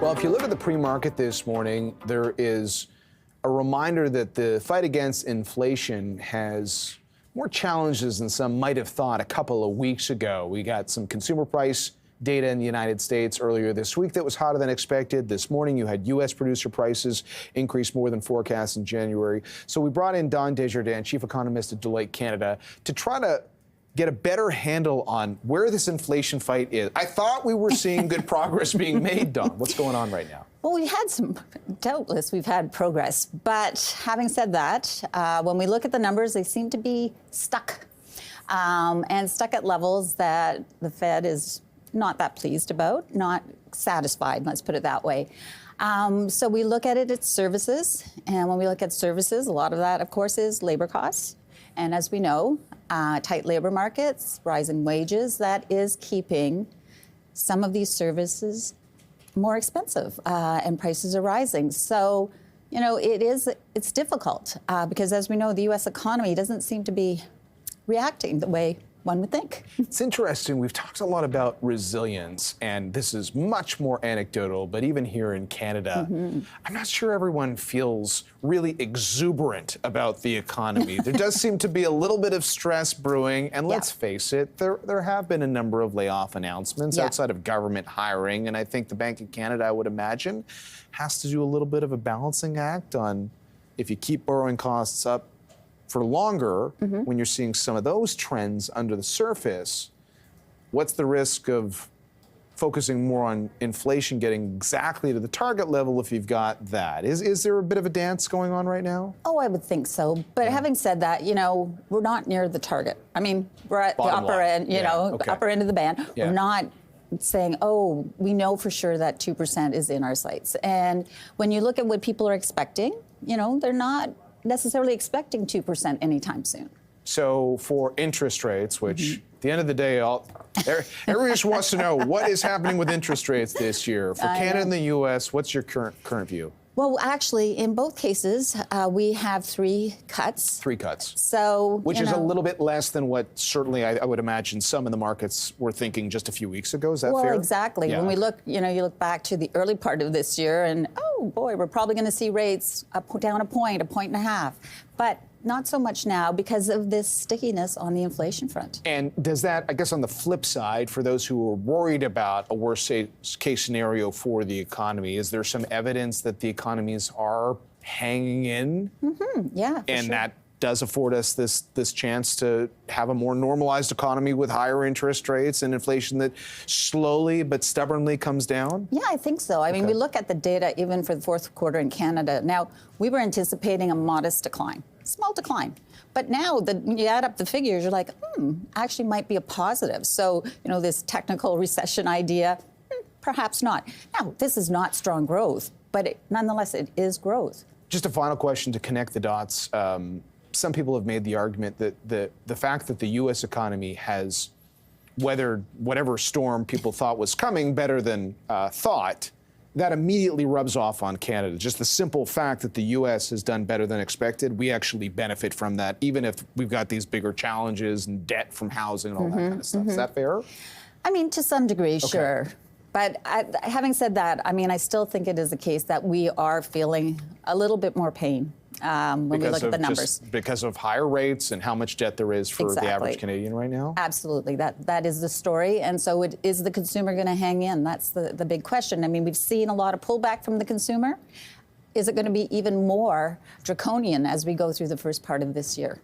Well, if you look at the pre-market this morning, there is a reminder that the fight against inflation has more challenges than some might have thought a couple of weeks ago. We got some consumer price data in the United States earlier this week that was hotter than expected. This morning, you had U.S. producer prices increase more than forecast in January. So we brought in Desjardins, chief economist at Deloitte Canada, to try to get a better handle on where this inflation fight is. I thought we were seeing good progress being made, Don. What's going on right now? Well, we've had progress. But having said that, when we look at the numbers, they seem to be stuck. And stuck at levels that the Fed is not that pleased about, not satisfied, let's put it that way. So we look at it as services. And when we look at services, a lot of that, of course, is labor costs. And as we know, tight labor markets, rising wages, that is keeping some of these services more expensive, and prices are rising. So, you know, it's difficult because, as we know, the U.S. economy doesn't seem to be reacting the way one would think. It's interesting. We've talked a lot about resilience, and this is much more anecdotal, but even here in Canada, I'm not sure everyone feels really exuberant about the economy. There does seem to be a little bit of stress brewing, and let's face it, there have been a number of layoff announcements outside of government hiring, and I think the Bank of Canada, I would imagine, has to do a little bit of a balancing act on if you keep borrowing costs up for longer, when you're seeing some of those trends under the surface, what's the risk of focusing more on inflation getting exactly to the target level if you've got that? Is there a bit of a dance going on right now? Oh, I would think so. But having said that, you know, we're not near the target. I mean, we're at Bottom the upper line. end, you know, the upper end of the band. We're not saying, oh, we know for sure that 2% is in our sights. And when you look at what people are expecting, you know, they're not necessarily expecting 2% anytime soon. So for interest rates, which at the end of the day, everyone just wants to know what is happening with interest rates this year. For Canada and the U.S., what's your current view? Well, actually, in both cases, we have 3 cuts. 3 cuts. So, which is a little bit less than what certainly I would imagine some in the markets were thinking just a few weeks ago. Is that fair? Well, exactly. Yeah. When we look, you know, you look back to the early part of this year and, oh boy, we're probably going to see rates down a point and a half. But not so much now because of this stickiness on the inflation front. And does that, I guess on the flip side, for those who are worried about a worst case scenario for the economy, is there some evidence that the economies are hanging in? Yeah, and that does afford us this chance to have a more normalized economy with higher interest rates and inflation that slowly but stubbornly comes down? Yeah, I think so. I mean, we look at the data even for the fourth quarter in Canada. Now, we were anticipating a modest decline. Small decline. But now, when you add up the figures, you're like, actually might be a positive. So, you know, this technical recession idea, perhaps not. Now, this is not strong growth, but nonetheless, it is growth. Just a final question to connect the dots. Some people have made the argument that the fact that the U.S. economy has weathered whatever storm people thought was coming better than thought, that immediately rubs off on Canada. Just the simple fact that the U.S. has done better than expected, we actually benefit from that, even if we've got these bigger challenges and debt from housing and all that kind of stuff. Is that fair? I mean, to some degree, sure. But having said that, I mean, I still think it is the case that we are feeling a little bit more pain when we look at the numbers. Because of higher rates and how much debt there is for the average Canadian right now? Absolutely. That is the story. And so is the consumer going to hang in? That's the big question. I mean, we've seen a lot of pullback from the consumer. Is it going to be even more draconian as we go through the first part of this year?